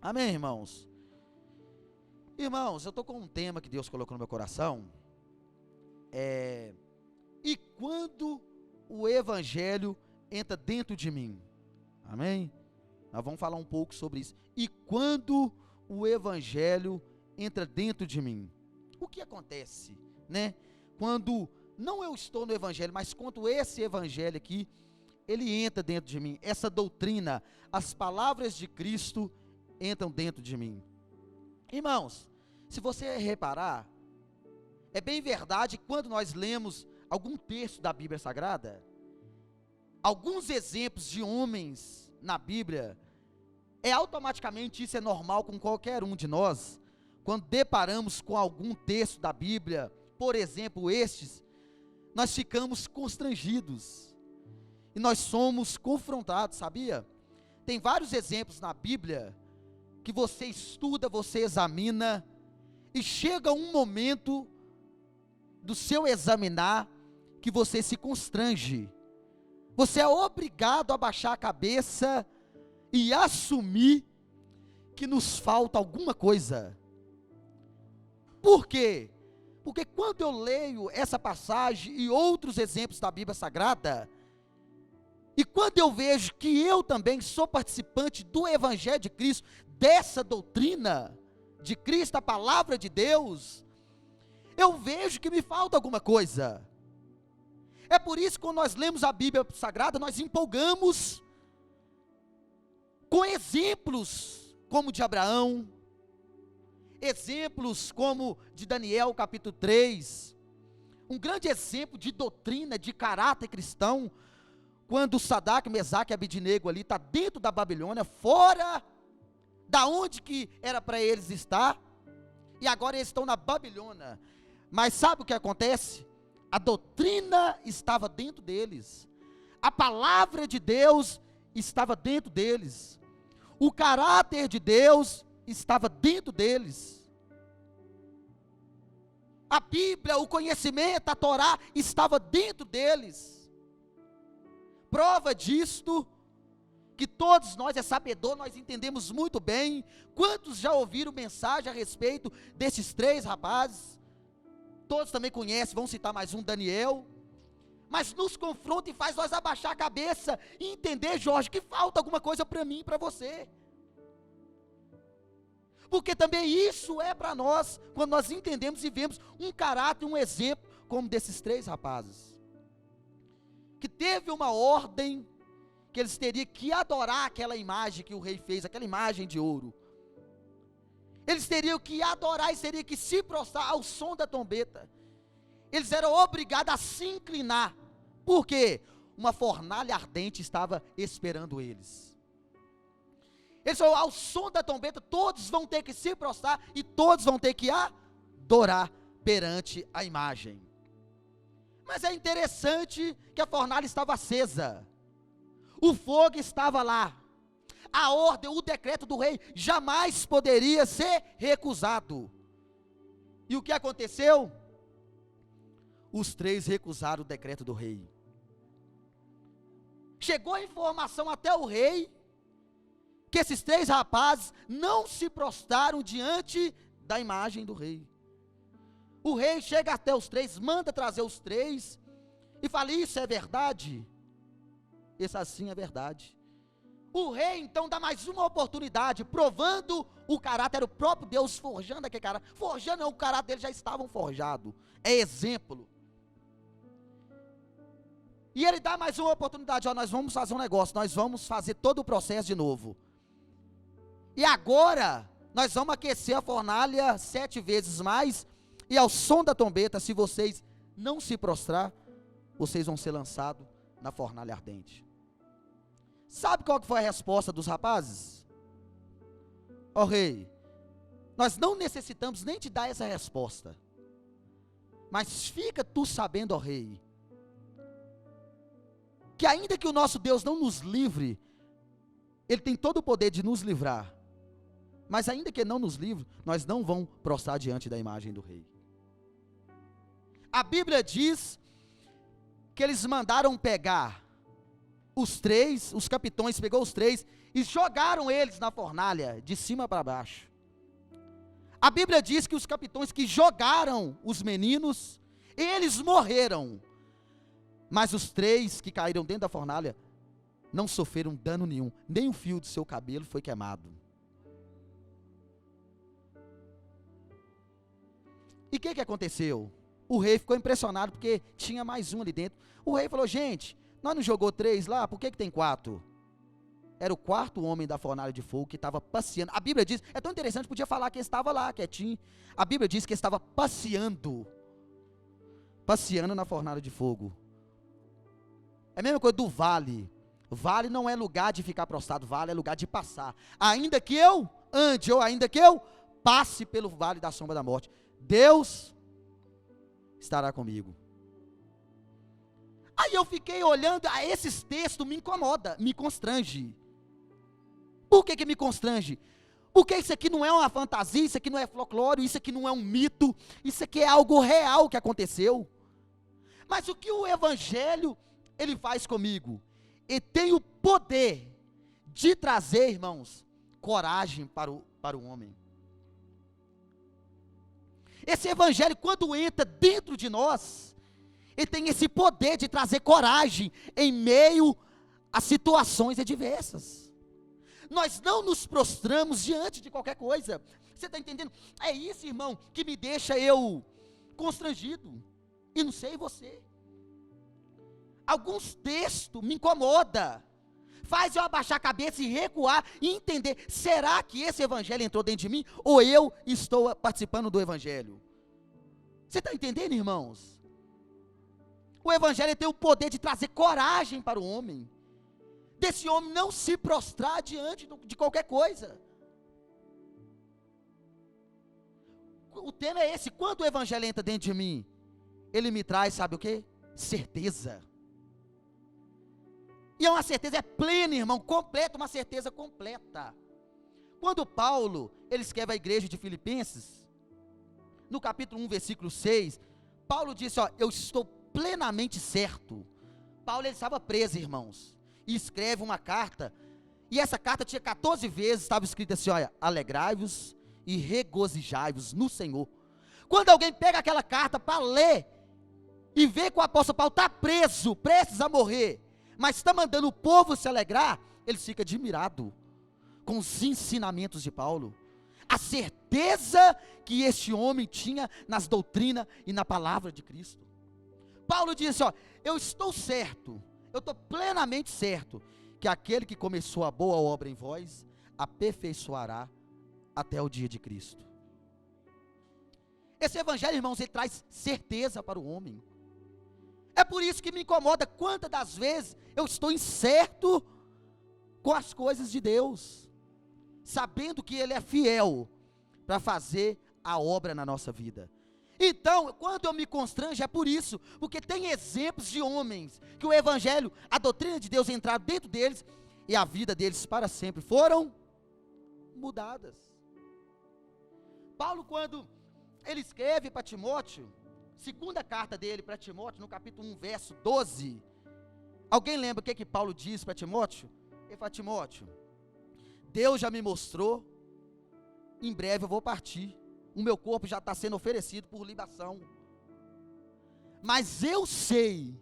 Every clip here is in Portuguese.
Amém, irmãos? Irmãos, eu estou com um tema que Deus colocou no meu coração. E quando o Evangelho entra dentro de mim? Amém? Nós vamos falar um pouco sobre isso. E quando o Evangelho entra dentro de mim? O que acontece, né? Quando não eu estou no Evangelho, mas quando esse Evangelho aqui, ele entra dentro de mim. Essa doutrina, as palavras de Cristo entram dentro de mim. Irmãos, se você reparar, é bem verdade que quando nós lemos algum texto da Bíblia Sagrada, alguns exemplos de homens na Bíblia, automaticamente isso é normal com qualquer um de nós, quando deparamos com algum texto da Bíblia, por exemplo estes, nós ficamos constrangidos, e nós somos confrontados, sabia? Tem vários exemplos na Bíblia, que você estuda, você examina, e chega um momento do seu examinar, que você se constrange, você é obrigado a baixar a cabeça, e assumir, que nos falta alguma coisa. Por quê? Porque quando eu leio essa passagem, e outros exemplos da Bíblia Sagrada, e quando eu vejo que eu também sou participante do Evangelho de Cristo, dessa doutrina de Cristo, a palavra de Deus, eu vejo que me falta alguma coisa. É por isso que quando nós lemos a Bíblia Sagrada, nós empolgamos com exemplos como de Abraão, exemplos como de Daniel capítulo 3, um grande exemplo de doutrina, de caráter cristão, quando Sadraque, Mesaque e Abednego ali está dentro da Babilônia, fora da onde que era para eles estar, e agora eles estão na Babilônia. Mas sabe o que acontece? A doutrina estava dentro deles, a palavra de Deus estava dentro deles, o caráter de Deus estava dentro deles, a Bíblia, o conhecimento, a Torá estava dentro deles. Prova disto, que todos nós é sabedor, nós entendemos muito bem. Quantos já ouviram mensagem a respeito desses três rapazes? Todos também conhecem, vamos citar mais um, Daniel. Mas nos confronta e faz nós abaixar a cabeça e entender, Jorge, que falta alguma coisa para mim e para você. Porque também isso é para nós, quando nós entendemos e vemos um caráter, um exemplo, como desses três rapazes. Que teve uma ordem, que eles teriam que adorar aquela imagem que o rei fez, aquela imagem de ouro. Eles teriam que adorar e teriam que se prostrar ao som da trombeta. Eles eram obrigados a se inclinar. Por quê? Uma fornalha ardente estava esperando eles. Eles falaram, ao som da trombeta, todos vão ter que se prostrar e todos vão ter que adorar perante a imagem. Mas é interessante que a fornalha estava acesa, o fogo estava lá, a ordem, o decreto do rei jamais poderia ser recusado. E o que aconteceu? Os três recusaram o decreto do rei. Chegou a informação até o rei, que esses três rapazes não se prostraram diante da imagem do rei. O rei chega até os três, manda trazer os três, e fala, isso é verdade? Isso assim é verdade. O rei então dá mais uma oportunidade, provando o caráter, era o próprio Deus forjando aquele caráter, forjando não, o caráter deles já estavam forjado, é exemplo. E ele dá mais uma oportunidade, ó, nós vamos fazer um negócio, nós vamos fazer todo o processo de novo. E agora, nós vamos aquecer a fornalha 7 vezes mais, e ao som da trombeta, se vocês não se prostrar, vocês vão ser lançados na fornalha ardente. Sabe qual que foi a resposta dos rapazes? Ó rei, nós não necessitamos nem te dar essa resposta, mas fica tu sabendo, ó rei, que ainda que o nosso Deus não nos livre, Ele tem todo o poder de nos livrar, mas ainda que Ele não nos livre, nós não vamos prostrar diante da imagem do rei. A Bíblia diz que eles mandaram pegar os capitões pegou os três e jogaram eles na fornalha, de cima para baixo. A Bíblia diz que os capitões que jogaram os meninos, eles morreram. Mas os três que caíram dentro da fornalha não sofreram dano nenhum, nem um fio do seu cabelo foi queimado. E o que aconteceu? O rei ficou impressionado porque tinha mais um ali dentro. O rei falou: gente, nós não jogou 3 lá, por que tem 4? Era o 4º homem da fornalha de fogo que estava passeando. A Bíblia diz, é tão interessante, podia falar que ele estava lá, quietinho. A Bíblia diz que ele estava passeando na fornalha de fogo. É a mesma coisa do vale. Vale não é lugar de ficar prostrado, vale é lugar de passar. Ainda que eu ande, ou ainda que eu passe pelo vale da sombra da morte, Deus estará comigo. Aí eu fiquei olhando a esses textos, me incomoda, me constrange. Por que me constrange? Porque isso aqui não é uma fantasia, isso aqui não é folclore, isso aqui não é um mito, isso aqui é algo real que aconteceu. Mas o que o Evangelho, ele faz comigo? Ele tem o poder de trazer, irmãos, coragem para o homem. Esse Evangelho, quando entra dentro de nós, ele tem esse poder de trazer coragem em meio a situações adversas. Nós não nos prostramos diante de qualquer coisa. Você está entendendo? É isso, irmão, que me deixa eu constrangido. E não sei você. Alguns textos me incomodam. Faz eu abaixar a cabeça e recuar e entender, será que esse Evangelho entrou dentro de mim? Ou eu estou participando do Evangelho? Você está entendendo, irmãos? O Evangelho tem o poder de trazer coragem para o homem. Desse homem não se prostrar diante de qualquer coisa. O tema é esse, quando o Evangelho entra dentro de mim, ele me traz, sabe o quê? Certeza. E é uma certeza, é plena, irmão, completa, uma certeza completa. Quando Paulo, ele escreve à igreja de Filipenses, no capítulo 1, versículo 6, Paulo disse, eu estou plenamente certo. Paulo, ele estava preso, irmãos, e escreve uma carta, e essa carta tinha 14 vezes, estava escrito assim, alegrai-vos e regozijai-vos no Senhor. Quando alguém pega aquela carta para ler, e vê que o apóstolo Paulo está preso, prestes a morrer, mas está mandando o povo se alegrar, ele fica admirado com os ensinamentos de Paulo, a certeza que este homem tinha nas doutrinas e na palavra de Cristo. Paulo disse, eu estou certo, eu estou plenamente certo, que aquele que começou a boa obra em vós, aperfeiçoará até o dia de Cristo. Esse Evangelho, irmãos, ele traz certeza para o homem. É por isso que me incomoda quantas das vezes eu estou incerto com as coisas de Deus, sabendo que Ele é fiel para fazer a obra na nossa vida. Então, quando eu me constranjo, é por isso, porque tem exemplos de homens, que o Evangelho, a doutrina de Deus entraram dentro deles, e a vida deles para sempre foram mudadas. Paulo, quando ele escreve para Timóteo, segunda carta dele para Timóteo, no capítulo 1, verso 12, alguém lembra o que Paulo diz para Timóteo? Ele fala, Timóteo, Deus já me mostrou, em breve eu vou partir, o meu corpo já está sendo oferecido por libação, mas eu sei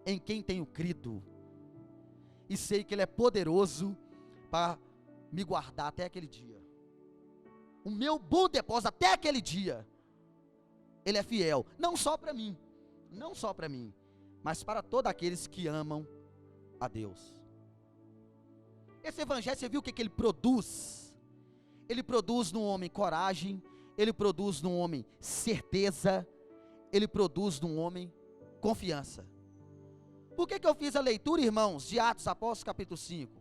em quem tenho crido, e sei que Ele é poderoso para me guardar até aquele dia, o meu bom depósito até aquele dia, Ele é fiel, não só para mim, mas para todos aqueles que amam a Deus. Esse Evangelho, você viu o que ele produz? Ele produz no homem coragem, ele produz no homem certeza, ele produz no homem confiança. Por que eu fiz a leitura, irmãos, de Atos Apóstolos capítulo 5?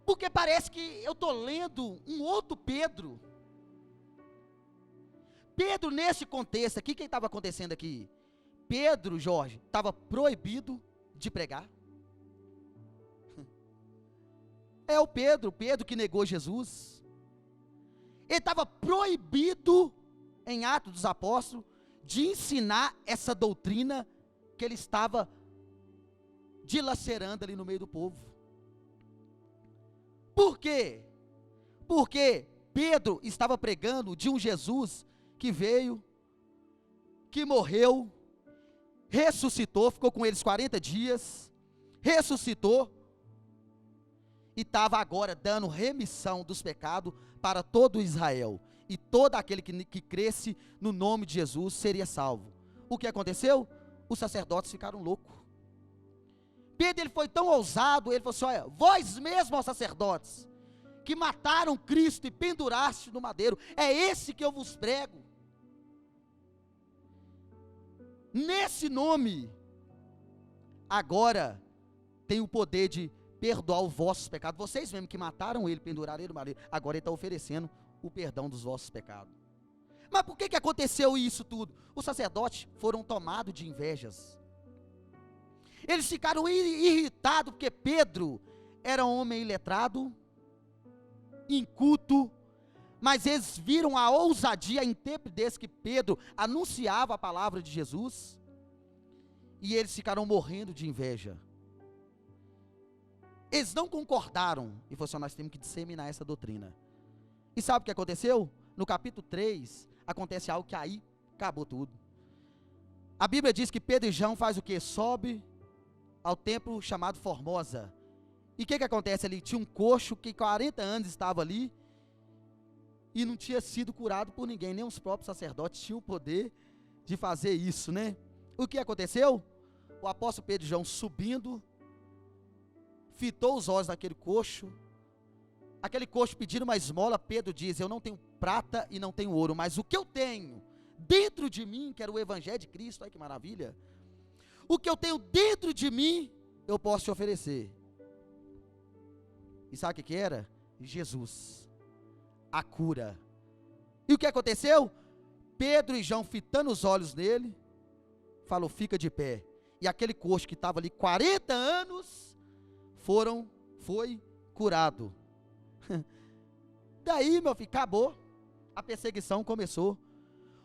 Porque parece que eu estou lendo um outro Pedro. Pedro, nesse contexto aqui, o que estava acontecendo aqui? Pedro, Jorge, estava proibido de pregar. É o Pedro que negou Jesus. Ele estava proibido, em Atos dos Apóstolos, de ensinar essa doutrina que ele estava dilacerando ali no meio do povo. Por quê? Porque Pedro estava pregando de um Jesus que veio, que morreu, ressuscitou, ficou com eles 40 dias, ressuscitou, e estava agora dando remissão dos pecados para todo Israel, e todo aquele que cresce no nome de Jesus seria salvo. O que aconteceu? Os sacerdotes ficaram loucos. Pedro, ele foi tão ousado, ele falou assim: olha, vós mesmos, ó sacerdotes, que mataram Cristo e penduraste no madeiro, é esse que eu vos prego. Nesse nome, agora tem o poder de perdoar os vossos pecados. Vocês mesmos que mataram ele, penduraram ele no madeiro, agora ele está oferecendo o perdão dos vossos pecados. Mas por que aconteceu isso tudo? Os sacerdotes foram tomados de invejas. Eles ficaram irritados porque Pedro era um homem iletrado, inculto, mas eles viram a ousadia, a intrepidez que Pedro anunciava a palavra de Jesus, e eles ficaram morrendo de inveja. Eles não concordaram, e falaram assim: nós temos que disseminar essa doutrina. E sabe o que aconteceu? No capítulo 3, acontece algo que aí acabou tudo. A Bíblia diz que Pedro e João faz o quê? Sobe ao templo chamado Formosa. E o que acontece ali? Tinha um coxo que 40 anos estava ali, e não tinha sido curado por ninguém, nem os próprios sacerdotes tinham o poder de fazer isso, né? O que aconteceu? O apóstolo Pedro e João subindo, fitou os olhos daquele coxo, aquele coxo pedindo uma esmola. Pedro diz: eu não tenho prata e não tenho ouro, mas o que eu tenho dentro de mim, que era o evangelho de Cristo, olha que maravilha, o que eu tenho dentro de mim, eu posso te oferecer. E sabe o que era? Jesus, a cura. E o que aconteceu? Pedro e João, fitando os olhos nele, falou: fica de pé. E aquele coxo que estava ali 40 anos, foi curado. Daí, meu filho, acabou. A perseguição começou.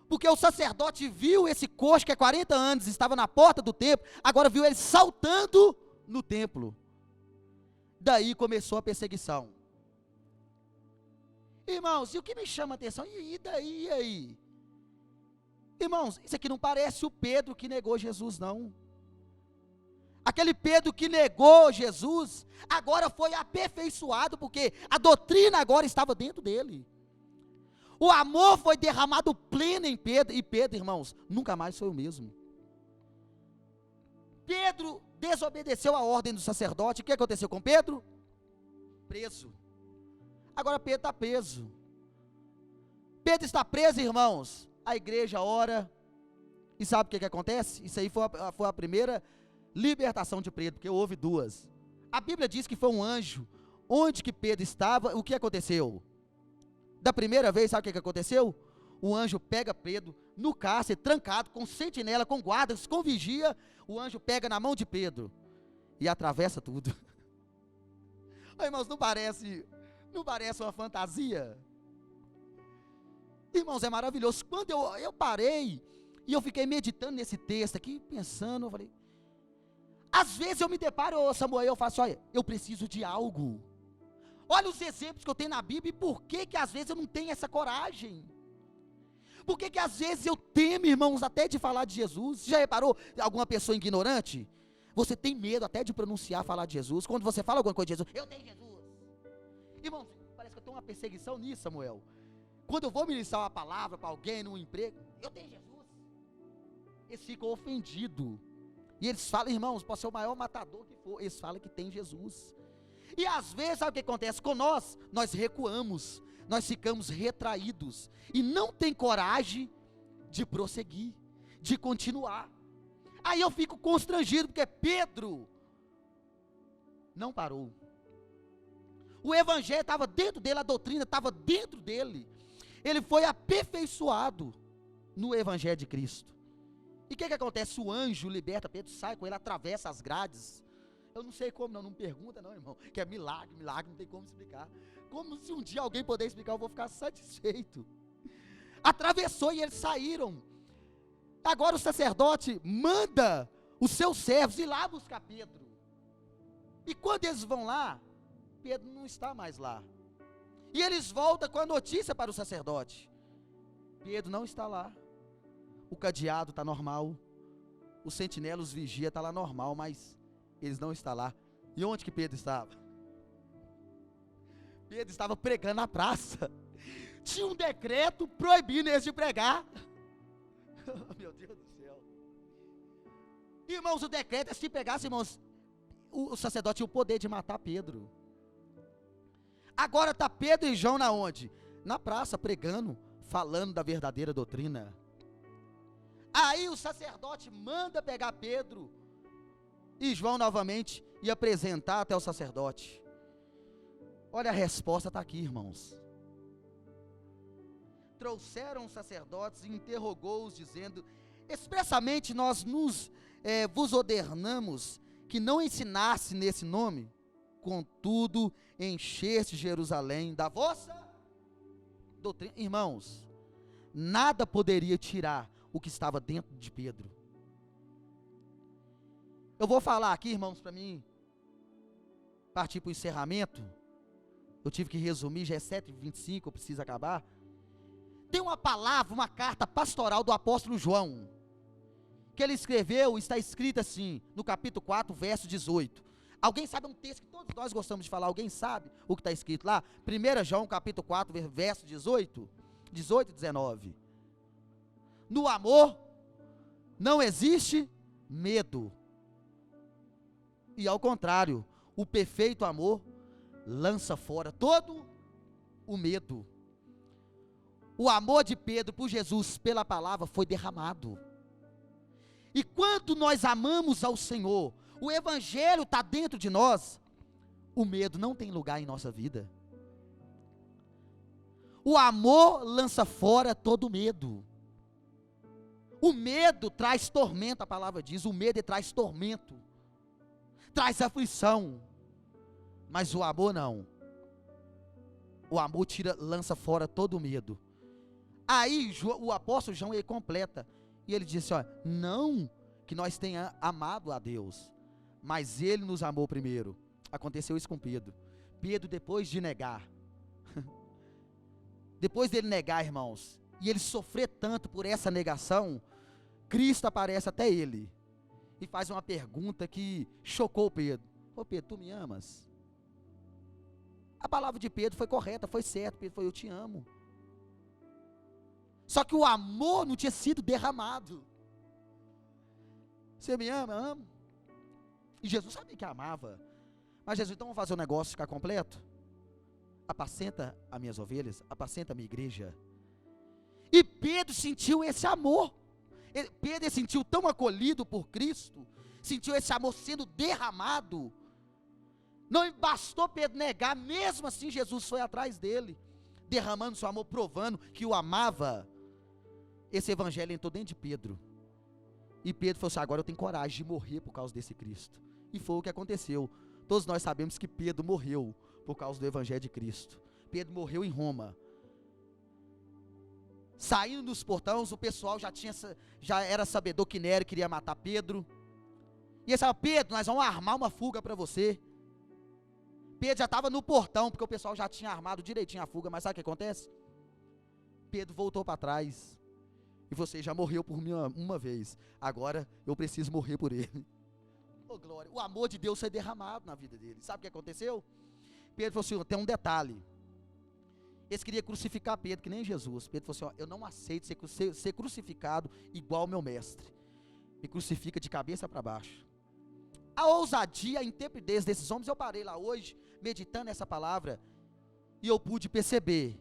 Porque o sacerdote viu esse coxo que há 40 anos estava na porta do templo, agora viu ele saltando no templo. Daí começou a perseguição. Irmãos, e o que me chama a atenção? E daí, e aí? Irmãos, isso aqui não parece o Pedro que negou Jesus, não. Aquele Pedro que negou Jesus, agora foi aperfeiçoado, porque a doutrina agora estava dentro dele. O amor foi derramado pleno em Pedro, e Pedro, irmãos, nunca mais foi o mesmo. Pedro desobedeceu a ordem do sacerdote. O que aconteceu com Pedro? Preso. Agora Pedro está preso. Pedro está preso, irmãos. A igreja ora. E sabe o que acontece? Isso aí foi a primeira libertação de Pedro, porque houve duas. A Bíblia diz que foi um anjo. Onde que Pedro estava, o que aconteceu? Da primeira vez, sabe o que aconteceu? O anjo pega Pedro no cárcere, trancado, com sentinela, com guardas, com vigia. O anjo pega na mão de Pedro e atravessa tudo. Oh, irmãos, não parece uma fantasia? Irmãos, é maravilhoso. Quando eu parei e eu fiquei meditando nesse texto aqui, pensando, eu falei, às vezes eu me deparo, Samuel, eu faço, olha, eu preciso de algo. Olha os exemplos que eu tenho na Bíblia, e por que às vezes eu não tenho essa coragem? Por que às vezes eu temo, irmãos, até de falar de Jesus? Já reparou alguma pessoa ignorante? Você tem medo até de pronunciar, falar de Jesus. Quando você fala alguma coisa de Jesus, eu tenho Jesus. Irmãos, parece que eu tenho uma perseguição nisso, Samuel. Quando eu vou ministrar uma palavra para alguém, num emprego, eu tenho Jesus. Eles ficam ofendidos. E eles falam, irmãos, pode ser o maior matador que for, eles falam que tem Jesus. E às vezes, sabe o que acontece com nós? Nós recuamos, nós ficamos retraídos, e não tem coragem de prosseguir, de continuar. Aí eu fico constrangido, porque Pedro não parou. O evangelho estava dentro dele, a doutrina estava dentro dele. Ele foi aperfeiçoado no evangelho de Cristo. E o que acontece? O anjo liberta Pedro, sai com ele, atravessa as grades. Eu não sei como, não me pergunta não, irmão, que é milagre, não tem como explicar. Como se um dia alguém puder explicar, eu vou ficar satisfeito. Atravessou e eles saíram. Agora o sacerdote manda os seus servos ir lá buscar Pedro. E quando eles vão lá, Pedro não está mais lá. E eles voltam com a notícia para o sacerdote. Pedro não está lá. O cadeado está normal. Os sentinelas, os vigia, está lá normal, mas eles não estão lá. E onde que Pedro estava? Pedro estava pregando na praça. Tinha um decreto proibindo eles de pregar. Meu Deus do céu. Irmãos, o decreto é se pegasse, irmãos, o sacerdote tinha o poder de matar Pedro. Agora está Pedro e João na onde? Na praça, pregando, falando da verdadeira doutrina. Aí o sacerdote manda pegar Pedro e João novamente e apresentar até o sacerdote. Olha, a resposta está aqui, irmãos. Trouxeram os sacerdotes e interrogou-os, dizendo: expressamente nós vos ordenamos que não ensinasse nesse nome, contudo encheste Jerusalém da vossa doutrina. Irmãos, nada poderia tirar o que estava dentro de Pedro. Eu vou falar aqui, irmãos, para mim partir para o encerramento. Eu tive que resumir, já é 7h25, eu preciso acabar. Tem uma palavra, uma carta pastoral do apóstolo João, que ele escreveu, está escrito assim, no capítulo 4, verso 18. Alguém sabe um texto que todos nós gostamos de falar? Alguém sabe o que está escrito lá? 1 João, capítulo 4, verso 18 e 19. No amor não existe medo. E ao contrário, o perfeito amor lança fora todo o medo. O amor de Pedro por Jesus, pela palavra, foi derramado. E quando nós amamos ao Senhor, o evangelho está dentro de nós, o medo não tem lugar em nossa vida. O amor lança fora todo medo. O medo traz tormento, a palavra diz, o medo traz tormento, traz aflição, mas o amor não. O amor lança fora todo o medo. Aí o apóstolo João, ele completa, e ele diz assim, não que nós tenhamos amado a Deus, mas ele nos amou primeiro. Aconteceu isso com Pedro. Pedro, depois de negar, depois dele negar, irmãos, e ele sofrer tanto por essa negação, Cristo aparece até ele e faz uma pergunta que chocou Pedro. Ô Pedro, tu me amas? A palavra de Pedro foi correta, foi certa. Pedro falou, eu te amo. Só que o amor não tinha sido derramado. Você me ama? Amo. E Jesus sabia que amava. Mas Jesus, então vamos fazer o negócio ficar completo? Apacenta as minhas ovelhas, apacenta a minha igreja. E Pedro sentiu esse amor. Pedro se sentiu tão acolhido por Cristo, sentiu esse amor sendo derramado. Não bastou Pedro negar, mesmo assim Jesus foi atrás dele, derramando seu amor, provando que o amava. Esse evangelho entrou dentro de Pedro. E Pedro falou assim, agora eu tenho coragem de morrer por causa desse Cristo. E foi o que aconteceu. Todos nós sabemos que Pedro morreu por causa do evangelho de Cristo. Pedro morreu em Roma. Saindo dos portões, o pessoal já era sabedor que Nero queria matar Pedro. E eles falaram, Pedro, nós vamos armar uma fuga para você. Pedro já estava no portão, porque o pessoal já tinha armado direitinho a fuga, mas sabe o que acontece? Pedro voltou para trás. E você já morreu por mim uma vez, agora eu preciso morrer por ele. Oh, glória, o amor de Deus foi derramado na vida dele. Sabe o que aconteceu? Pedro falou assim, tem um detalhe. Eles queriam crucificar Pedro, que nem Jesus. Pedro falou assim, eu não aceito ser crucificado igual ao meu mestre. Me crucifica de cabeça para baixo. A ousadia, a intrepidez desses homens, eu parei lá hoje, meditando essa palavra, e eu pude perceber.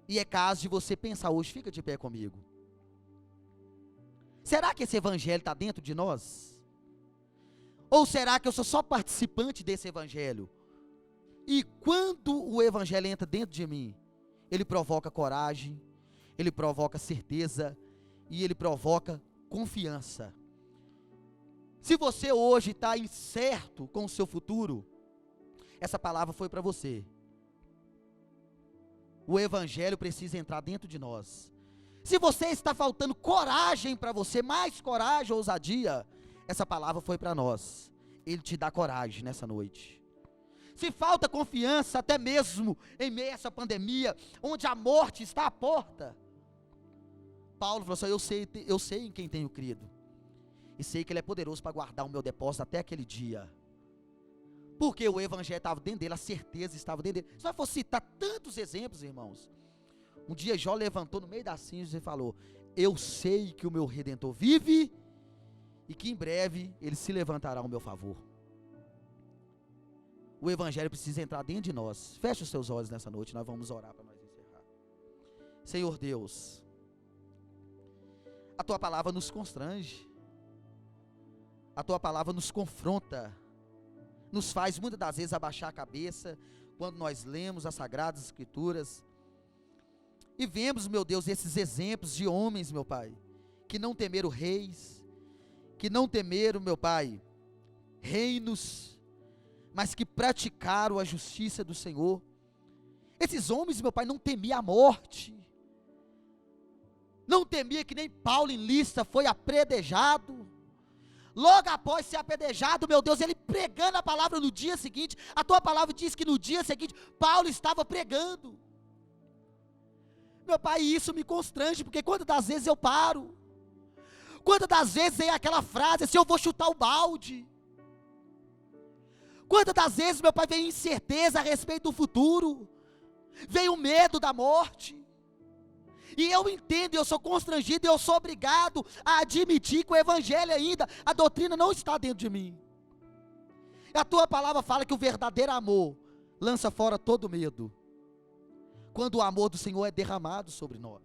E é caso de você pensar hoje, fica de pé comigo. Será que esse evangelho está dentro de nós? Ou será que eu sou só participante desse evangelho? E quando o evangelho entra dentro de mim, ele provoca coragem, ele provoca certeza, e ele provoca confiança. Se você hoje está incerto com o seu futuro, essa palavra foi para você. O evangelho precisa entrar dentro de nós. Se você está faltando coragem para você, mais coragem, ousadia, essa palavra foi para nós. Ele te dá coragem nessa noite. Se falta confiança, até mesmo em meio a essa pandemia, onde a morte está à porta, Paulo falou assim: eu sei em quem tenho crido, e sei que Ele é poderoso para guardar o meu depósito até aquele dia, porque o evangelho estava dentro dele, a certeza estava dentro dele. Se eu for citar tantos exemplos, irmãos, um dia Jó levantou no meio das cinzas e falou: eu sei que o meu Redentor vive, e que em breve Ele se levantará ao meu favor. O evangelho precisa entrar dentro de nós. Feche os seus olhos nessa noite, nós vamos orar para nós encerrar. Senhor Deus, a Tua palavra nos constrange, a Tua palavra nos confronta, nos faz muitas das vezes abaixar a cabeça, quando nós lemos as Sagradas Escrituras, e vemos, meu Deus, esses exemplos de homens, meu Pai, que não temeram reis, que não temeram, meu Pai, reinos, mas que praticaram a justiça do Senhor. Esses homens, meu Pai, não temiam a morte, não temia que nem Paulo em Listra foi apedrejado. Logo após ser apedrejado, meu Deus, ele pregando a palavra no dia seguinte. A Tua palavra diz que no dia seguinte Paulo estava pregando. Meu Pai, isso me constrange, porque quantas das vezes eu paro, quantas das vezes vem aquela frase assim: eu vou chutar o balde. Quantas das vezes, meu Pai, vem incerteza a respeito do futuro, vem o medo da morte, e eu entendo, eu sou constrangido, eu sou obrigado a admitir que o evangelho ainda, a doutrina não está dentro de mim. A Tua palavra fala que o verdadeiro amor lança fora todo medo, quando o amor do Senhor é derramado sobre nós.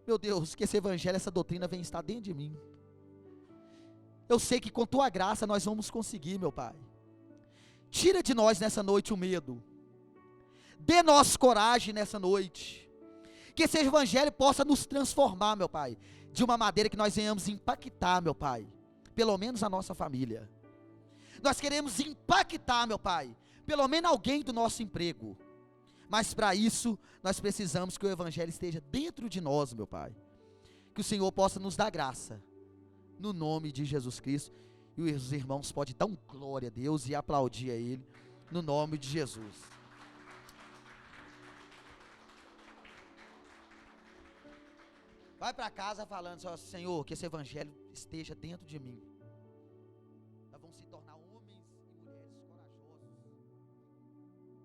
Meu Deus, que esse evangelho, essa doutrina venha estar dentro de mim. Eu sei que com Tua graça nós vamos conseguir, meu Pai. Tira de nós nessa noite o medo, dê-nos coragem nessa noite, que esse evangelho possa nos transformar, meu Pai, de uma maneira que nós venhamos impactar, meu Pai, pelo menos a nossa família. Nós queremos impactar, meu Pai, pelo menos alguém do nosso emprego, mas para isso, nós precisamos que o evangelho esteja dentro de nós, meu Pai, que o Senhor possa nos dar graça, no nome de Jesus Cristo. E os irmãos podem dar um glória a Deus e aplaudir a Ele, no nome de Jesus. Vai para casa falando: Senhor, que esse evangelho esteja dentro de mim,